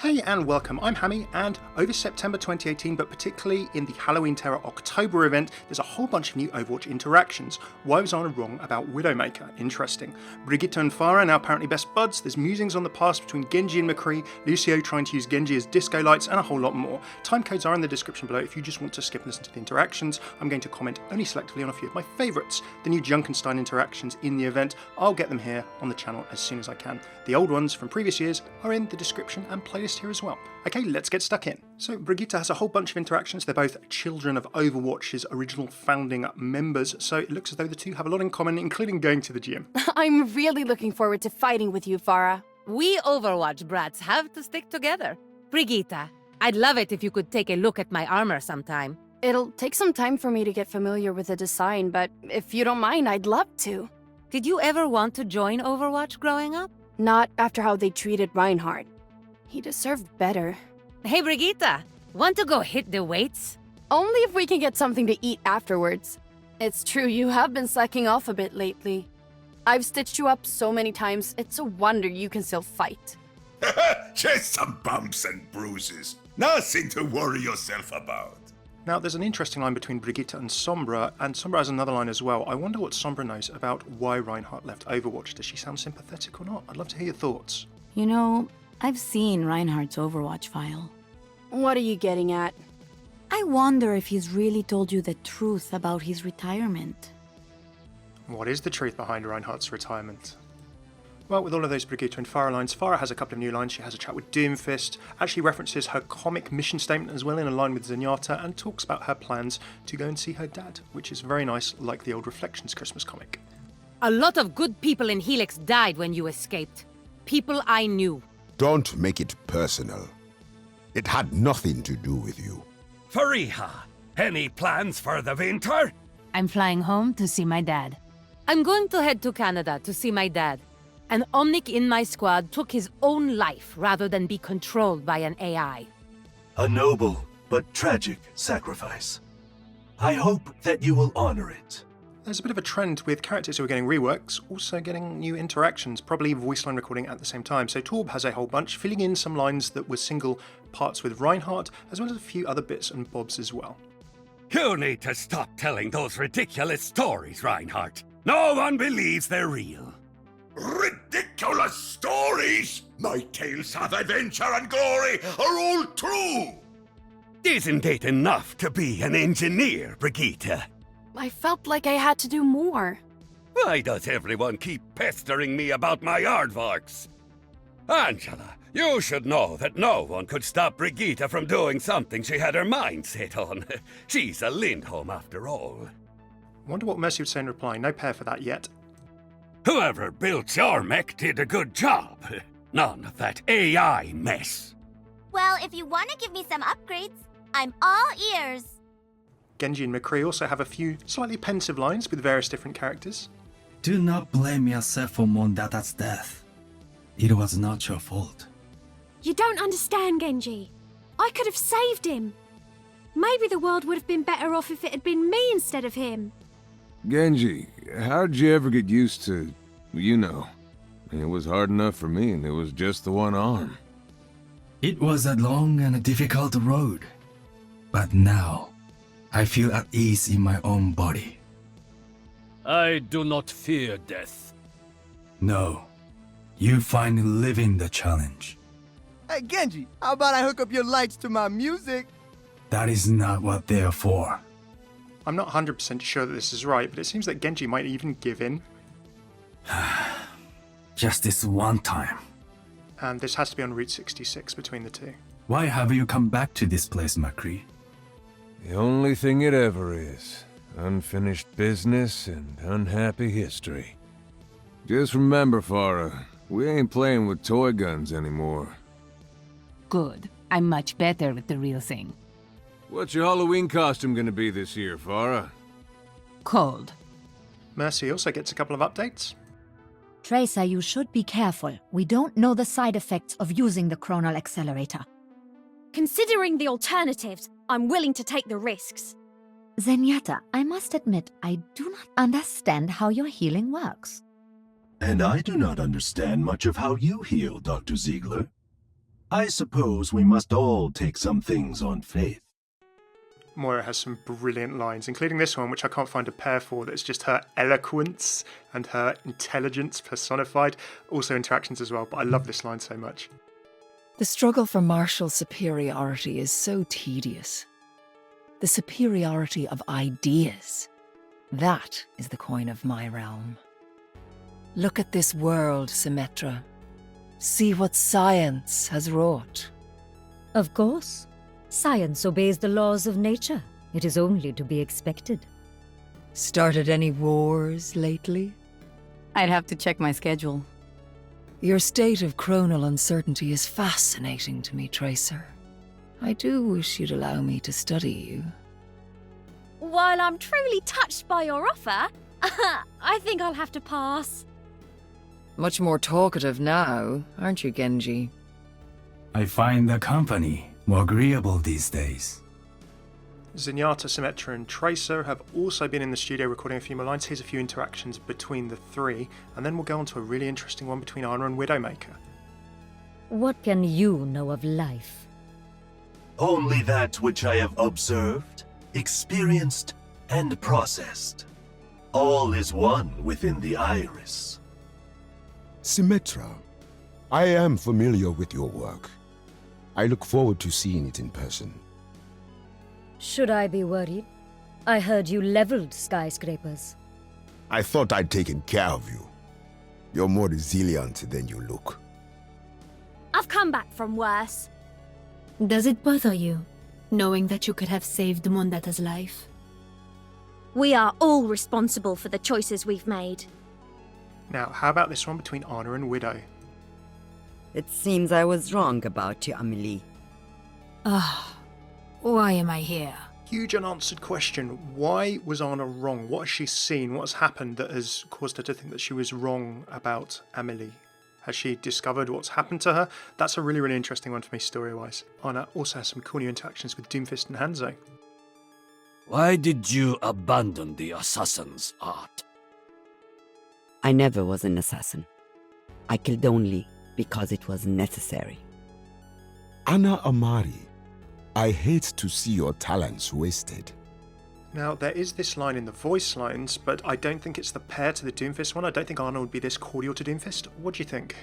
Hey and welcome, I'm Hammeh, and over September 2018, but particularly in the Halloween Terror October event, there's a whole bunch of new Overwatch interactions. Why was Ana wrong about Widowmaker? Interesting. Brigitte and Pharah are now apparently best buds, there's musings on the past between Genji and McCree, Lucio trying to use Genji as disco lights, and a whole lot more. Timecodes are in the description below if you just want to skip and listen to the interactions. I'm going to comment only selectively on a few of my favourites. The new Junkenstein interactions in the event, I'll get them here on the channel as soon as I can. The old ones from previous years are in the description and playlist here as well. Okay, let's get stuck in. So Brigitte has a whole bunch of interactions. They're both children of Overwatch's original founding members, so it looks as though the two have a lot in common, including going to the gym. I'm really looking forward to fighting with you, Pharah. We Overwatch brats have to stick together. Brigitte, I'd love it if you could take a look at my armor sometime. It'll take some time for me to get familiar with the design, but if you don't mind, I'd love to. Did you ever want to join Overwatch growing up? Not after how they treated Reinhardt. He deserved better. Hey Brigitte, want to go hit the weights? Only if we can get something to eat afterwards. It's true, you have been slacking off a bit lately. I've stitched you up so many times, it's a wonder you can still fight. Just some bumps and bruises. Nothing to worry yourself about. Now, there's an interesting line between Brigitte and Sombra has another line as well. I wonder what Sombra knows about why Reinhardt left Overwatch. Does she sound sympathetic or not? I'd love to hear your thoughts. You know, I've seen Reinhardt's Overwatch file. What are you getting at? I wonder if he's really told you the truth about his retirement. What is the truth behind Reinhardt's retirement? Well, with all of those Brigitte and Pharah lines, Pharah has a couple of new lines. She has a chat with Doomfist, actually references her comic mission statement as well in a line with Zenyatta, and talks about her plans to go and see her dad, which is very nice, like the old Reflections Christmas comic. A lot of good people in Helix died when you escaped. People I knew. Don't make it personal. It had nothing to do with you. Fariha, any plans for the winter? I'm flying home to see my dad. I'm going to head to Canada to see my dad. An Omnic in my squad took his own life rather than be controlled by an AI. A noble but tragic sacrifice. I hope that you will honor it. There's a bit of a trend with characters who are getting reworks, also getting new interactions, probably voice line recording at the same time. So Torb has a whole bunch, filling in some lines that were single parts with Reinhardt, as well as a few other bits and bobs as well. You need to stop telling those ridiculous stories, Reinhardt. No one believes they're real. Ridiculous stories! My tales of adventure and glory are all true! Isn't it enough to be an engineer, Brigitte? I felt like I had to do more. Why does everyone keep pestering me about my aardvarks? Angela, you should know that no one could stop Brigitte from doing something she had her mind set on. She's a Lindholm after all. Wonder what Mercy would say in reply. No pair for that yet. Whoever built your mech did a good job. None of that AI mess. Well, if you want to give me some upgrades, I'm all ears. Genji and McCree also have a few slightly pensive lines with various different characters. Do not blame yourself for Mondatta's death. It was not your fault. You don't understand, Genji. I could have saved him. Maybe the world would have been better off if it had been me instead of him. Genji, how'd you ever get used to, you know? It was hard enough for me, and it was just the one arm. It was a long and a difficult road. But now, I feel at ease in my own body. I do not fear death. No, you find living the challenge. Hey Genji, how about I hook up your lights to my music? That is not what they're for. I'm not 100% sure that this is right, but it seems that Genji might even give in. Just this one time. And this has to be on Route 66 between the two. Why have you come back to this place, McCree? The only thing it ever is. Unfinished business and unhappy history. Just remember, Pharah, we ain't playing with toy guns anymore. Good. I'm much better with the real thing. What's your Halloween costume gonna be this year, Pharah? Cold. Mercy also gets a couple of updates. Tracer, you should be careful. We don't know the side effects of using the chronal accelerator. Considering the alternatives, I'm willing to take the risks. Zenyatta, I must admit, I do not understand how your healing works. And I do not understand much of how you heal, Dr. Ziegler. I suppose we must all take some things on faith. Moira has some brilliant lines, including this one, which I can't find a pair for, that's just her eloquence and her intelligence personified. Also interactions as well, but I love this line so much. The struggle for martial superiority is so tedious. The superiority of ideas. That is the coin of my realm. Look at this world, Symmetra. See what science has wrought. Of course. Science obeys the laws of nature. It is only to be expected. Started any wars lately? I'd have to check my schedule. Your state of chronal uncertainty is fascinating to me, Tracer. I do wish you'd allow me to study you. While I'm truly touched by your offer, I think I'll have to pass. Much more talkative now, aren't you, Genji? I find the company more agreeable these days. Zenyatta, Symmetra and Tracer have also been in the studio recording a few more lines. Here's a few interactions between the three, and then we'll go on to a really interesting one between Ana and Widowmaker. What can you know of life? Only that which I have observed, experienced, and processed. All is one within the iris. Symmetra, I am familiar with your work. I look forward to seeing it in person. Should I be worried? I heard you leveled skyscrapers. I thought I'd taken care of you. You're more resilient than you look. I've come back from worse. Does it bother you, knowing that you could have saved Mondatta's life? We are all responsible for the choices we've made. Now, how about this one between Ana and Widow? It seems I was wrong about you, Amelie. Why am I here? Huge unanswered question. Why was Ana wrong? What has she seen? What has happened that has caused her to think that she was wrong about Amelie? Has she discovered what's happened to her? That's a really, really interesting one for me story-wise. Ana also has some cool new interactions with Doomfist and Hanzo. Why did you abandon the assassin's art? I never was an assassin. I killed only because it was necessary. Ana Amari, I hate to see your talents wasted. Now, there is this line in the voice lines, but I don't think it's the pair to the Doomfist one. I don't think Ana would be this cordial to Doomfist. What do you think?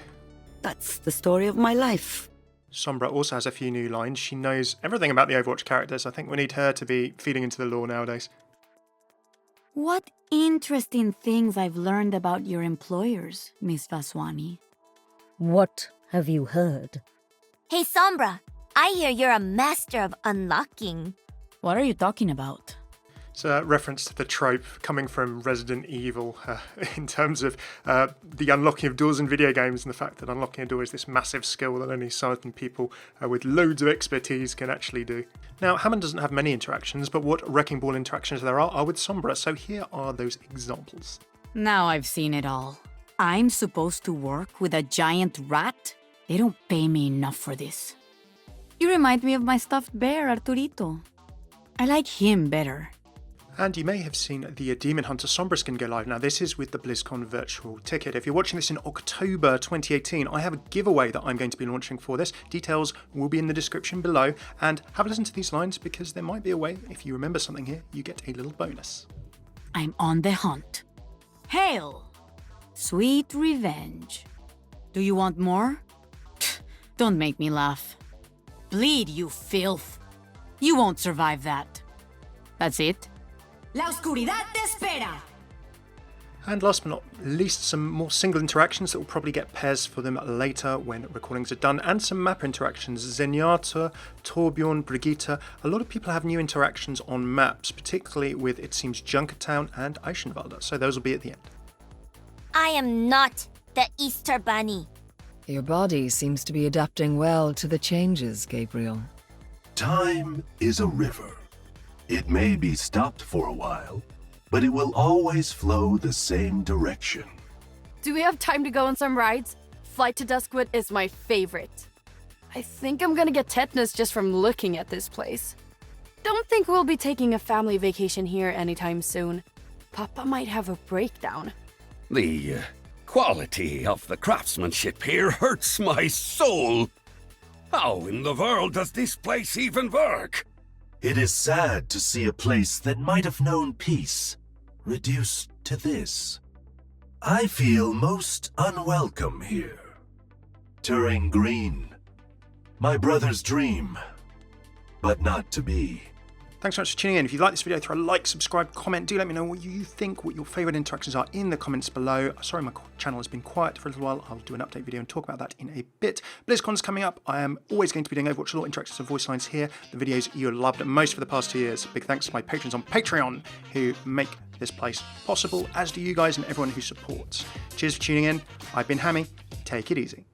That's the story of my life. Sombra also has a few new lines. She knows everything about the Overwatch characters. I think we need her to be feeding into the lore nowadays. What interesting things I've learned about your employers, Miss Vaswani. What have you heard? Hey Sombra, I hear you're a master of unlocking. What are you talking about? It's a reference to the trope coming from Resident Evil in terms of the unlocking of doors in video games and the fact that unlocking a door is this massive skill that only certain people with loads of expertise can actually do. Now, Hammeh doesn't have many interactions, but what Wrecking Ball interactions there are with Sombra, so here are those examples. Now I've seen it all. I'm supposed to work with a giant rat? They don't pay me enough for this. You remind me of my stuffed bear, Arturito. I like him better. And you may have seen the Demon Hunter Sombra skin go live. Now, this is with the BlizzCon virtual ticket. If you're watching this in October 2018, I have a giveaway that I'm going to be launching for this. Details will be in the description below. And have a listen to these lines because there might be a way, if you remember something here, you get a little bonus. I'm on the hunt. Hail! Sweet revenge. Do you want more? Don't make me laugh. Bleed, you filth. You won't survive that. That's it. La oscuridad te espera. And last but not least, some more single interactions that will probably get pairs for them later when recordings are done, and some map interactions. Zenyatta, Torbjorn, Brigitte. A lot of people have new interactions on maps, particularly with, it seems, Junkertown and Eichenwalde, so those will be at the end. I am not the Easter Bunny. Your body seems to be adapting well to the changes, Gabriel. Time is a river. It may be stopped for a while, but it will always flow the same direction. Do we have time to go on some rides? Flight to Duskwood is my favorite. I think I'm gonna get tetanus just from looking at this place. Don't think we'll be taking a family vacation here anytime soon. Papa might have a breakdown. The quality of the craftsmanship here hurts my soul. How in the world does this place even work? It is sad to see a place that might have known peace reduced to this. I feel most unwelcome here. Turing Green, my brother's dream, but not to be. Thanks so much for tuning in. If you like this video, throw a like, subscribe, comment. Do let me know what you think, what your favourite interactions are in the comments below. Sorry my channel has been quiet for a little while. I'll do an update video and talk about that in a bit. BlizzCon's coming up. I am always going to be doing Overwatch Lore interactions and voice lines here. The videos you loved most for the past 2 years. Big thanks to my patrons on Patreon who make this place possible, as do you guys and everyone who supports. Cheers for tuning in. I've been Hammeh. Take it easy.